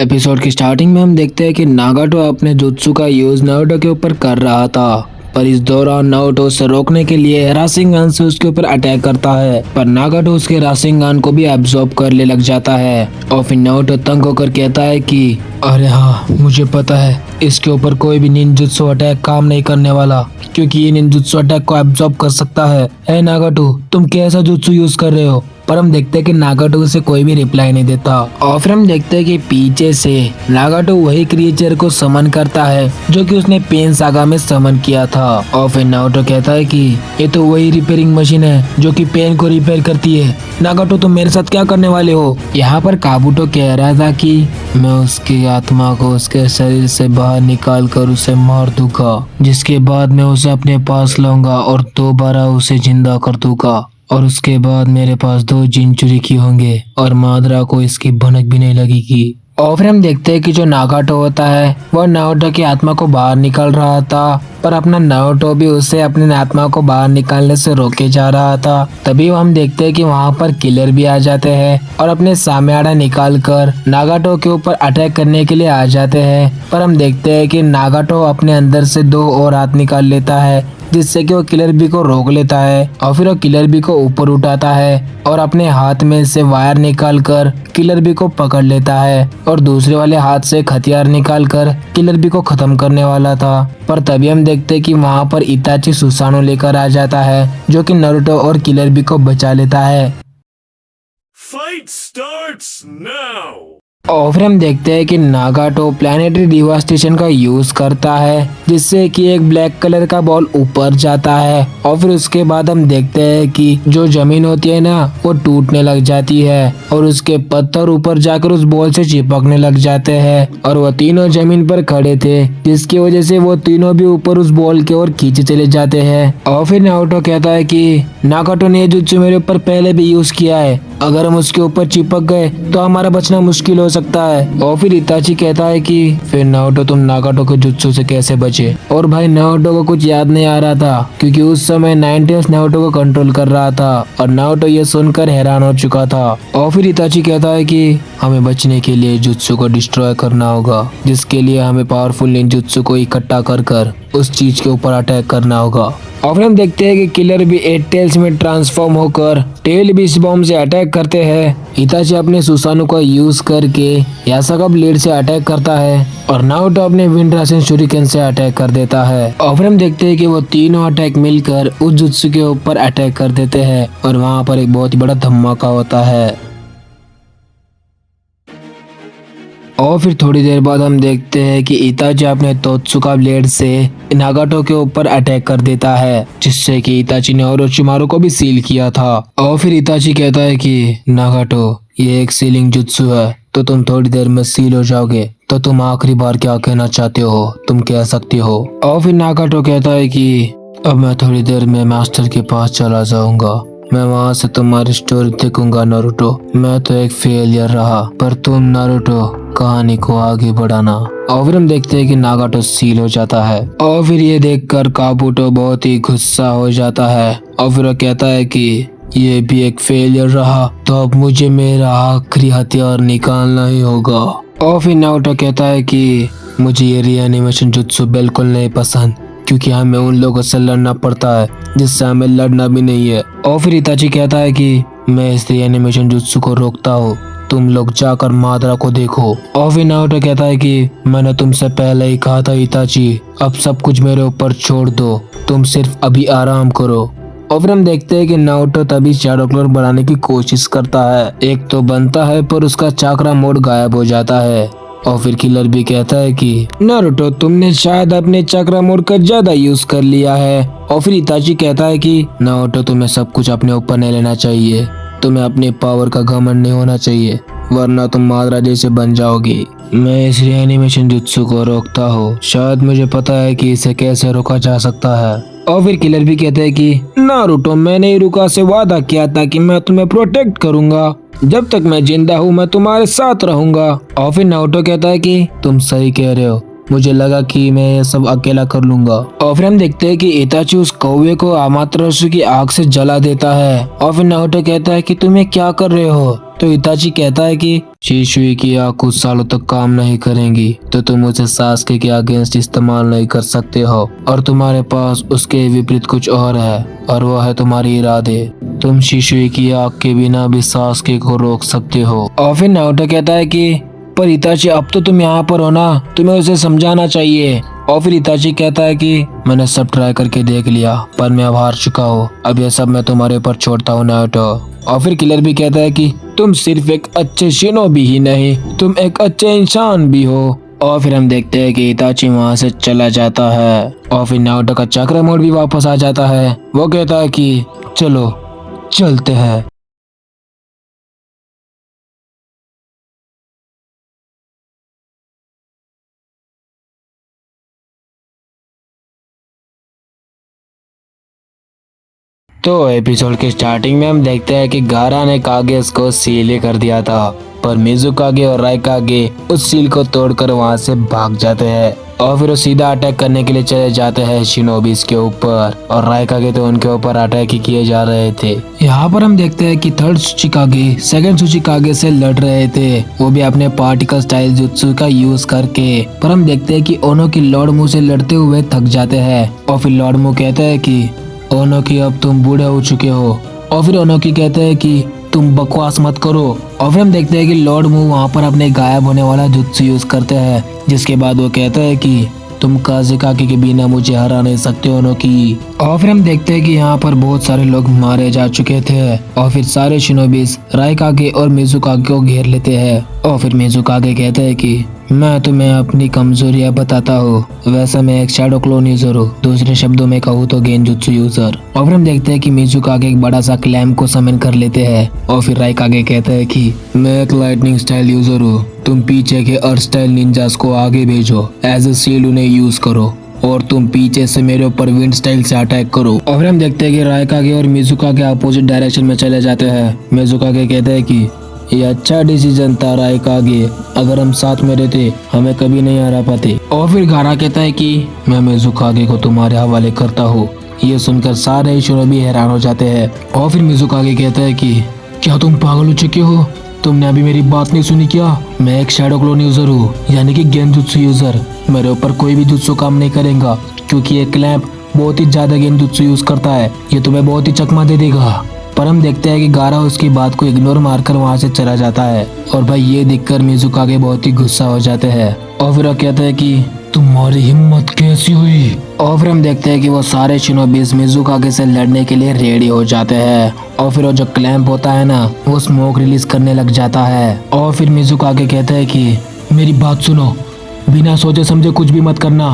Episode की starting में हम देखते हैं कि नागाटो अपने जुत्सु का यूज नारुतो के ऊपर कर रहा था, पर इस दौरान नारुतो उसे रोकने के लिए राशिंगान से उसके ऊपर अटैक करता है, पर नागाटो उसके राशिंगान को भी एब्जॉर्ब करने लग जाता है। और फिर नारुतो तंग होकर कहता है कि अरे हाँ, मुझे पता है इसके ऊपर कोई भी निंजुत्सु अटैक काम नहीं करने वाला, क्योंकि ये निंजुत्सु अटैक को एब्जॉर्ब कर सकता है। ए नागाटो, तुम कैसा जुत्सु यूज कर रहे हो? पर हम देखते हैं कि नागाटो उसे कोई भी रिप्लाई नहीं देता। और फिर हम देखते हैं कि पीछे से नागाटो वही क्रिएचर को समन करता है जो कि उसने पेन सागा में समन किया था। और फिर नारुतो कहता है कि ये तो वही रिपेयरिंग मशीन है जो कि पेन को रिपेयर करती है। नागाटो, तुम मेरे साथ क्या करने वाले हो? यहाँ पर काबुटो कह रहा था कि मैं उसकी आत्मा को उसके शरीर से बाहर निकाल कर उसे मार दूंगा, जिसके बाद मैं उसे अपने पास लाऊंगा और दोबारा उसे जिंदा कर दूंगा, और उसके बाद मेरे पास 2 जिंचुरिकी होंगे और मादरा को इसकी भनक भी नहीं लगेगी। और फिर हम देखते हैं कि जो नागाटो होता है वह नारुतो की आत्मा को बाहर निकाल रहा था, पर अपना नारुतो भी उसे अपनी आत्मा को बाहर निकालने से रोके जा रहा था। तभी हम देखते हैं कि वहाँ पर किलर भी आ जाते हैं और अपने सामयाड़ा निकाल कर नागाटो के ऊपर अटैक करने के लिए आ जाते हैं। पर हम देखते हैं कि नागाटो अपने अंदर से 2 और हाथ निकाल लेता है, जिससे कि वो किलर बी को रोक लेता है। और फिर वो किलर बी को ऊपर उठाता है और अपने हाथ में से वायर निकाल कर किलर बी को पकड़ लेता है और दूसरे वाले हाथ से हथियार निकाल कर किलर बी को खत्म करने वाला था। पर तभी हम देखते हैं कि वहाँ पर इताची सुसानो लेकर आ जाता है, जो कि नारुतो और किलर बी को बचा लेता है। Fight starts now! और फिर हम देखते हैं कि नागाटो प्लैनेटरी डिवास्टेशन का यूज करता है, जिससे कि एक ब्लैक कलर का बॉल ऊपर जाता है। और फिर उसके बाद हम देखते हैं कि जो जमीन होती है ना, वो टूटने लग जाती है और उसके पत्थर ऊपर जाकर उस बॉल से चिपकने लग जाते हैं। और वो तीनों जमीन पर खड़े थे, जिसकी वजह से वो तीनों भी ऊपर उस बॉल की ओर खींचे चले जाते हैं। और फिर नारुतो कहता है कि नागाटो ने ये जुत्सु मेरे ऊपर पहले भी यूज किया है, अगर हम उसके ऊपर चिपक गए तो हमारा बचना मुश्किल हो सकता है। और फिर इताची कहता है कि फिर नारुतो, तुम नागाटो के जुत्सु से कैसे बचे? और भाई नारुतो को कुछ याद नहीं आ रहा था, क्योंकि उस समय 90s नारुतो को कंट्रोल कर रहा था और नारुतो ये सुनकर हैरान हो चुका था। और फिर इताची कहता है कि हमें बचने के लिए जुत्सु को डिस्ट्रॉय करना होगा, जिसके लिए हमें पावरफुल निंजुत्सु को इकट्ठा कर उस चीज के ऊपर अटैक करना होगा। और फिर हम देखते हैं कि किलर भी 8 टेल्स में ट्रांसफॉर्म होकर टेल बीस बॉम्ब से अटैक करते हैं। इताची अपने सुसानु का यूज करके यासाका ब्लेड से अटैक करता है और नारुतो अपने विंड राशन शूरिकेन से अटैक कर देता है। और फिर हम देखते हैं कि वो तीनों अटैक मिलकर उस जुत्सु के ऊपर अटैक कर देते हैं और वहाँ पर एक बहुत ही बड़ा धमाका होता है। और फिर थोड़ी देर बाद हम देखते हैं कि इताची अपने तोत्सुका ब्लेड से नागाटो के ऊपर अटैक कर देता है, जिससे कि इताची ने ओरोचिमारू को भी सील किया था। और फिर इताची कहता है कि नागाटो, ये एक सीलिंग जुत्सु है, तो तुम थोड़ी देर में सील हो जाओगे, तो तुम आखिरी बार क्या कहना चाहते हो, तुम कह सकती हो। और फिर नागाटो कहता है कि अब मैं थोड़ी देर में मास्टर के पास चला जाऊंगा, मैं वहाँ से तुम्हारी स्टोरी देखूंगा नारुतो। मैं तो एक फेलियर रहा, पर तुम नारुतो कहानी को आगे बढ़ाना। और फिर हम देखते हैं कि नागाटो सील हो जाता है। और फिर ये देखकर काबुटो बहुत ही गुस्सा हो जाता है और फिर वो कहता है कि ये भी एक फेलियर रहा, तो अब मुझे मेरा आखिरी हथियार निकालना ही होगा। और फिर नारुतो कहता है कि मुझे ये रीएनिमेशन जुत्सु बिल्कुल नहीं पसंद, क्योंकि हमें उन लोगों से लड़ना पड़ता है जिससे हमें लड़ना भी नहीं है। और फिर इताची कहता है कि मैं इस रीएनिमेशन जुत्सु को रोकता हूँ, तुम लोग जाकर मादरा को देखो। और फिर नारुतो कहता है कि मैंने तुमसे पहले ही कहा था इताची, अब सब कुछ मेरे ऊपर छोड़ दो, तुम सिर्फ अभी आराम करो। और फिर हम देखते हैं कि नारुतो तभी शैडो क्लोन बनाने की कोशिश करता है। एक तो बनता है, पर उसका चाकरा मोड गायब हो जाता है। और फिर किलर भी कहता है कि नारुतो, तुमने शायद अपने चक्रा मोड का ज्यादा यूज कर लिया है। और फिर इताची कहता है कि नारुतो, तुम्हें सब कुछ अपने ऊपर नहीं लेना चाहिए, तुम्हें अपने पावर का घमंड नहीं होना चाहिए, वरना तुम मादरा जैसे बन जाओगी। मैं इस रीएनिमेशन जुत्सु को रोकता हूँ, शायद मुझे पता है कि इसे कैसे रोका जा सकता है। और फिर किलर भी कहते हैं कि नारुतो, मैंने इरुका से वादा किया था कि मैं तुम्हें प्रोटेक्ट करूंगा, जब तक मैं जिंदा हूँ मैं तुम्हारे साथ रहूंगा। और फिर नारुतो कहता है कि तुम सही कह रहे हो, मुझे लगा कि मैं ये सब अकेला कर लूंगा। और फिर हम देखते हैं कि इताची उस कौवे को अमातेरासु की आग से जला देता है। और फिर नारुतो कहता है कि तुम ये क्या कर रहे हो। तो इताची कहता है कि शिशुई की आग कुछ सालों तक काम नहीं करेंगी तो तुम उसे सास्के के अगेंस्ट इस्तेमाल नहीं कर सकते हो, और तुम्हारे पास उसके विपरीत कुछ और है, और वो है तुम्हारी इरादे। तुम शिशुई की आग के बिना भी सास्के को रोक सकते हो। और फिर नारुतो कहता है कि पर इताची अब तो तुम यहाँ पर हो ना, तुम्हें उसे समझाना चाहिए। और फिर इताची कहता है कि मैंने सब ट्राई करके देख लिया पर मैं अब हार चुका हूँ, अब ये सब मैं तुम्हारे ऊपर छोड़ता हूँ नारुतो। और फिर किलर भी कहता है कि तुम सिर्फ एक अच्छे शिनोबी ही नहीं, तुम एक अच्छे इंसान भी हो। और फिर हम देखते हैं कि इताची वहाँ से चला जाता है। और फिर नारुतो का चक्र मोड़ भी वापस आ जाता है। वो कहता है कि चलो चलते हैं। तो एपिसोड के स्टार्टिंग में हम देखते हैं कि गारा ने कागेस को सील कर दिया था, पर मिजुकागे और राइकागे उस सील को तोड़कर वहां से भाग जाते हैं। और फिर वो सीधा अटैक करने के लिए चले जाते हैं शिनोबिस के ऊपर, और राइकागे तो उनके ऊपर अटैक ही किए जा रहे थे। यहाँ पर हम देखते हैं कि थर्ड सुचिकागे सेकंड सुचिकागे से लड़ रहे थे, वो भी अपने पार्टिकल स्टाइल जुत्सु का यूज करके। पर हम देखते हैं कि ओनो की लॉर्ड मू से लड़ते हुए थक जाते हैं। और फिर लॉर्ड मू कहते हैं कि ओनोकी अब तुम बूढ़े हो चुके हो। और फिर ओनोकी कहते हैं कि तुम बकवास मत करो। और फिर हम देखते हैं कि लॉर्ड मू वहाँ पर अपने गायब होने वाला जुत्सु यूज करते हैं, जिसके बाद वो कहते हैं कि तुम काज़ेकागे के बिना मुझे हरा नहीं सकते ओनोकी। और फिर हम देखते हैं कि यहाँ पर बहुत सारे लोग मारे जा चुके थे। और फिर सारे शिनोबिस राइकागे और मिजुकागे को घेर लेते हैं। और फिर मिजुकागे कहते हैं कि मैं तुम्हें अपनी कमजोरियां बताता हूँ, वैसे मैं एक शैडो क्लोन यूजर हूँ, दूसरे शब्दों में कहूँ तो गेंजुत्सु यूजर। और फिर हम देखते हैं कि मिजुकागे एक बड़ा सा क्लैम को समन कर लेते हैं। और फिर राइकागे कहता है कि मैं एक लाइटनिंग स्टाइल यूजर हूँ, तुम पीछे के अर्थ स्टाइल निंजास को आगे भेजो, एज ए शील्ड उन्हें यूज करो, और तुम पीछे से मेरे ऊपर विंड स्टाइल से अटैक करो। और फिर हम देखते हैं कि राइकागे और मिजुकागे अपोजिट डायरेक्शन में चले जाते हैं। मिजुकागे कहते हैं कि ये अच्छा डिसीजन था राइकागे, अगर हम साथ में रहते हमें कभी नहीं हरा पाते। और फिर गारा कहता है कि मैं मिजुकागे को तुम्हारे हवाले करता हूँ। ये सुनकर सारे शिनोबी हैरान हो जाते हैं। और फिर मिजुकागे कहता है कि क्या तुम पागल हो चुके हो, तुमने अभी मेरी बात नहीं सुनी क्या? मैं एक शैडो क्लोन यूजर हूँ, यानी कि गेंजुत्सु यूजर। मेरे ऊपर कोई भी जुत्सु काम नहीं करेगा, क्योंकि ये क्लैंप बहुत ही ज्यादा गेंजुत्सु यूज करता है, ये तुम्हें बहुत ही चकमा दे देगा। पर हम देखते हैं कि गारा उसकी बात को इग्नोर मारकर वहाँ से चला जाता है। और भाई ये देखकर मिजुकागे बहुत ही गुस्सा हो जाते हैं। और फिर वो कहते हैं कि तुम्हारी हिम्मत कैसी हुई। और फिर हम देखते हैं कि वो सारे शिनोबिस मिजुकागे से लड़ने के लिए रेडी हो जाते हैं। और फिर वो जो क्लैंप होता है ना, वो स्मोक रिलीज करने लग जाता है। और फिर मिजुकागे कहते हैं कि मेरी बात सुनो, बिना सोचे समझे कुछ भी मत करना,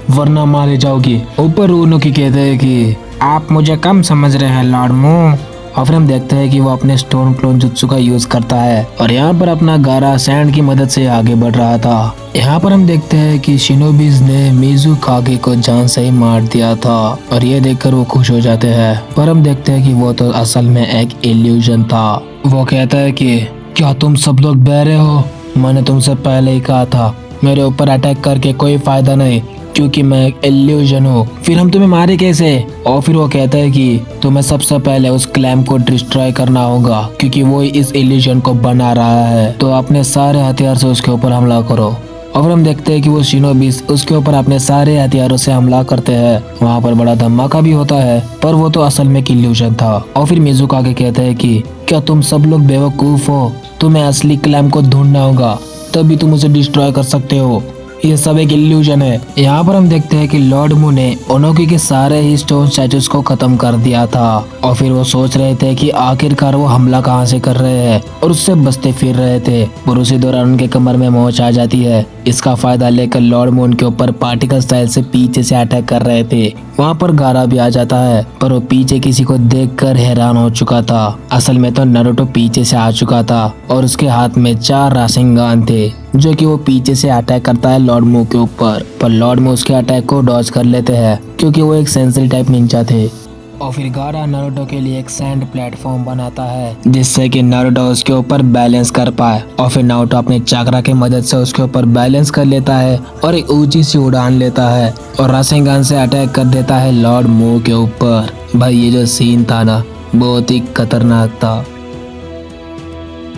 वरना मारे जाओगी। ऊपर ओनोकी कहते हैं कि आप मुझे कम समझ रहे हैं लॉर्ड मू। और फिर हम देखते हैं कि वो अपने स्टोन क्लोन जुत्सु का यूज करता है, और यहाँ पर अपना गारा सैंड की मदद से आगे बढ़ रहा था। यहाँ पर हम देखते हैं कि शिनोबिस ने मिजुकागे को जान से ही मार दिया था, और ये देखकर वो खुश हो जाते हैं। पर हम देखते हैं कि वो तो असल में एक इल्यूजन था। वो कहता है कि क्या तुम सब लोग बहरे हो? मैंने तुमसे पहले ही कहा था, मेरे ऊपर अटैक करके कोई फायदा नहीं, क्योंकि मैं एक इल्यूजन हूँ। फिर हम तुम्हें मारे कैसे? और फिर वो कहता है कि तुम्हें सबसे पहले उस क्लैम्प को डिस्ट्रॉय करना होगा, क्योंकि वो इस इल्यूजन को बना रहा है, तो अपने सारे हथियार से उसके ऊपर हमला करो। और फिर हम देखते हैं कि वो शिनोबिस उसके ऊपर अपने सारे हथियारों से हमला करते हैं। वहाँ पर बड़ा धमाका भी होता है, पर वो तो असल में एक इल्यूजन था। और फिर मिजुकागे कहते हैं कि क्या तुम सब लोग बेवकूफ हो? तुम्हें असली क्लैम्प को ढूंढना होगा, तभी तुम उसे डिस्ट्रॉय कर सकते हो, ये सब एक इल्यूजन है। यहाँ पर हम देखते हैं कि लॉर्ड मू ने ओनोकी के सारे ही स्टोन स्टैचूज को खत्म कर दिया था। और फिर वो सोच रहे थे कि आखिरकार वो हमला कहाँ से कर रहे हैं, और उससे बचते फिर रहे थे। पर उसी दौरान उनके कमर में मोच आ जाती है। इसका फायदा लेकर लॉर्ड मू उनके ऊपर पार्टिकल स्टाइल से पीछे से अटैक कर रहे थे। वहाँ पर गारा भी आ जाता है, पर वो पीछे किसी को देखकर हैरान हो चुका था। असल में तो नारुतो पीछे से आ चुका था, और उसके हाथ में 4 रासेंगान थे, जो कि वो पीछे से अटैक करता है लॉर्ड मू के ऊपर। पर लॉर्ड मू उसके अटैक को डॉज कर लेते हैं, क्योंकि वो एक सेंसरी टाइप निंजा थे। और फिर गारा नारुतो के लिए एक सैंड प्लेटफॉर्म बनाता है जिससे कि नारुतो उसके ऊपर बैलेंस कर पाए। और फिर नारुतो अपने चाकरा की मदद से उसके ऊपर बैलेंस कर लेता है और एक ऊंची सी उड़ान लेता है और रासेंगान से अटैक कर देता है लॉर्ड मू के ऊपर। भाई ये जो सीन था ना बहुत ही खतरनाक था।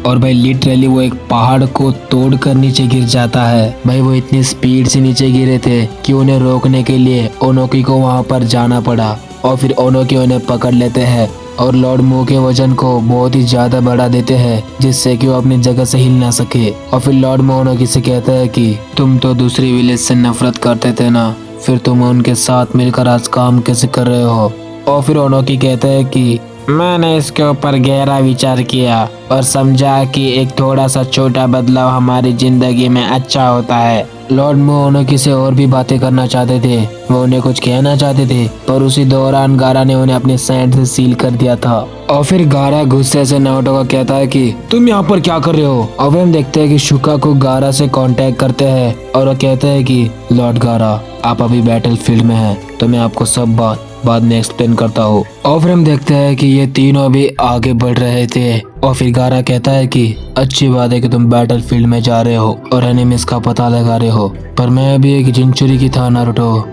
और भाई लिटरली वो एक पहाड़ को तोड़कर नीचे गिर जाता है। भाई वो इतनी स्पीड से नीचे गिरे थे कि उन्हें रोकने के लिए ओनोकी को वहां पर जाना पड़ा और फिर ओनोकी उन्हें पकड़ लेते हैं और लॉर्ड मू के वजन को बहुत ही ज्यादा बढ़ा देते हैं जिससे कि वो अपनी जगह से हिल ना सके। और फिर लॉर्ड मू ओनोकी से कहता है कि तुम तो दूसरी विलेज से नफरत करते थे ना, फिर तुम उनके साथ मिलकर आज काम कैसे कर रहे हो। और फिर ओनोकी कहता है कि मैंने इसके ऊपर गहरा विचार किया और समझा कि एक थोड़ा सा छोटा बदलाव हमारी जिंदगी में अच्छा होता है। लॉर्ड मू ओनोकी से और भी बातें करना चाहते थे, वो उन्हें कुछ कहना चाहते थे पर उसी दौरान गारा ने उन्हें अपने सैंड से सील कर दिया था। और फिर गारा गुस्से से नारुतो को कहता है कि तुम यहाँ पर क्या कर रहे हो। और फिर हम देखते हैं कि शुकाकू गारा से कांटेक्ट करते हैं और वो कहते हैं कि लॉर्ड गारा आप अभी बैटल फील्ड में हैं तो मैं आपको सब बात बाद में एक्सप्लेन करता हूँ। और फिर हम देखते हैं कि ये तीनों भी आगे बढ़ रहे थे और फिर गारा कहता है कि अच्छी बात है कि तुम बैटल फील्ड में जा रहे हो और एनिमीज का पता लगा रहे हो, पर मैं अभी एक जिंचुरी की था नारुतो।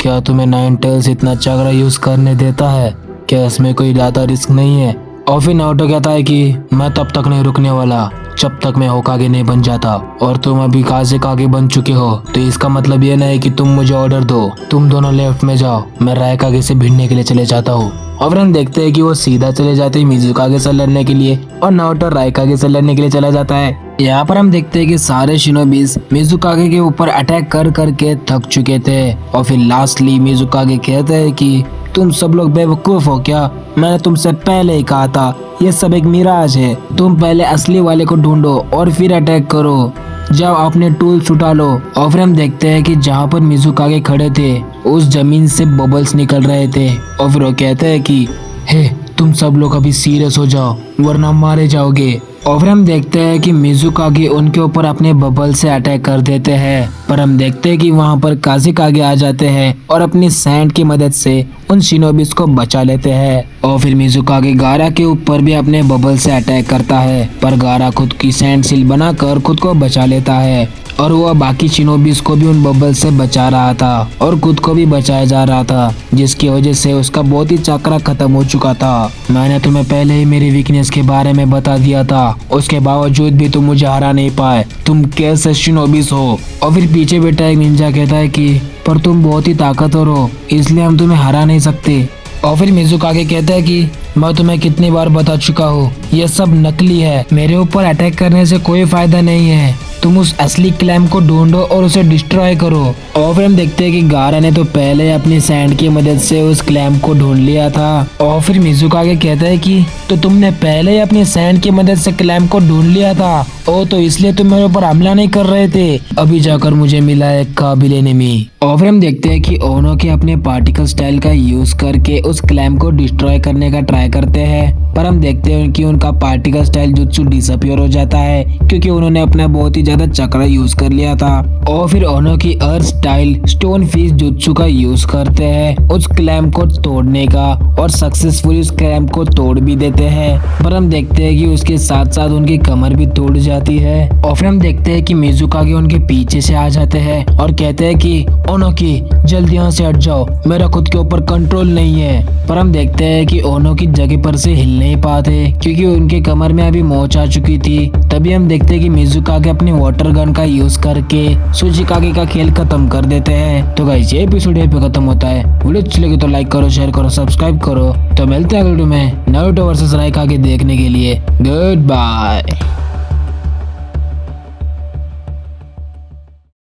क्या तुम्हें नाइन टेल्स इतना चाकरा यूज करने देता है? क्या इसमें कोई ज्यादा रिस्क नहीं है? और फिर नारुतो कहता है कि मैं तब तक नहीं रुकने वाला जब तक मैं होकागे नहीं बन जाता और तुम अभी काज़ेकागे बन चुके हो तो इसका मतलब ये नहीं कि तुम मुझे ऑर्डर दो। तुम दोनों लेफ्ट में जाओ, मैं रायकागे से भिड़ने के लिए चले जाता हूँ। और फिर हम देखते हैं कि वो सीधा चले जाते हैं मिजुकागे से लड़ने के लिए और नारुतो रायकागे से लड़ने के लिए चला जाता है। यहाँ पर हम देखते हैं कि सारे शिनोबीज मिजुकागे के ऊपर अटैक कर करके थक चुके थे और फिर लास्टली मिजुकागे कहते हैं कि तुम सब लोग बेवकूफ हो क्या? मैंने तुमसे पहले ही कहा था ये सब एक मिराज है। तुम पहले असली वाले को ढूंढो और फिर अटैक करो। जाओ अपने टूल्स उठा लो। और फिर हम देखते हैं कि जहाँ पर मिजुकागे खड़े थे उस जमीन से बबल्स निकल रहे थे और फिर वो कहते हैं कि हे तुम सब लोग अभी सीरियस हो जाओ वरना मारे जाओगे। और फिर हम देखते हैं कि मिजुकागे उनके ऊपर अपने बबल से अटैक कर देते हैं पर हम देखते हैं कि वहां पर काज़ेकागे आ जाते हैं और अपनी सैंड की मदद से उन शिनोबिस को बचा लेते हैं। और फिर मिजुकागे गारा के ऊपर भी अपने बबल से अटैक करता है पर गारा खुद की सैंड सील बनाकर खुद को बचा लेता है और वह बाकी शिनोबिस को भी उन बबल से बचा रहा था और खुद को भी बचाया जा रहा था जिसकी वजह से उसका बहुत ही चक्रा खत्म हो चुका था। मैंने तुम्हें पहले ही मेरी वीकनेस के बारे में बता दिया था, उसके बावजूद भी तुम मुझे हरा नहीं पाए। तुम कैसे शिनोबिस हो? और फिर पीछे बैठा एक निंजा कहता है कि पर तुम बहुत ही ताकतवर हो इसलिए हम तुम्हें हरा नहीं सकते। और फिर मिजुकागे कहता है कि मैं तुम्हें कितनी बार बता चुका हूँ ये सब नकली है, मेरे ऊपर अटैक करने से कोई फायदा नहीं है। तुम उस असली क्लैम को ढूंढो और उसे डिस्ट्रॉय करो। और फिर हम देखते हैं कि गारा ने तो पहले अपनी सैंड की मदद से उस क्लैम को ढूंढ लिया था। और फिर मिजुकागे कहता है कि तो तुमने पहले ही अपनी सैंड की मदद से क्लैम को ढूंढ लिया था ओ तो इसलिए तुम मेरे ऊपर हमला नहीं कर रहे थे। अभी जाकर मुझे मिला एक काबिल एनिमी। और फिर हम देखते हैं कि ओनोकी अपने पार्टिकल स्टाइल का यूज करके उस क्लैम को डिस्ट्रॉय करने का ट्राई करते हैं पर हम देखते हैं कि उनका पार्टिकल स्टाइल जुत्सु डिसअपियर हो जाता है क्योंकि उन्होंने अपना बहुत ही ज्यादा चक्रा यूज कर लिया था। और फिर ओनोकी अर्थ स्टाइल स्टोन फिश जुत्सु का यूज करते हैं उस क्लैम को तोड़ने का और सक्सेसफुली उस क्लैम को तोड़ भी देते हैं पर हम देखते हैं कि उसके साथ साथ उनकी कमर भी तोड़ जाती है। और फिर हम देखते हैं कि मिजुकागे उनके पीछे से आ जाते हैं और कहते हैं कि ओनोकी जल्दी यहाँ से हट जाओ, मेरा खुद के ऊपर कंट्रोल नहीं है। पर हम देखते हैं कि ओनोकी जगह पर से हिल नहीं पाते क्योंकि उनके कमर में अभी मोच आ चुकी थी। तभी हम देखते हैं कि मिजुकागे अपने वाटर गन का यूज करके सुजिकागे का खेल खत्म कर देते हैं। तो गाइस ये एपिसोड यहीं पे खत्म होता है। वीडियो अच्छी लगी तो लाइक करो, शेयर करो, सब्सक्राइब करो। तो मिलते हैं अगले वीडियो में नारुतो वर्सेस रायकागे देखने के लिए। Good bye.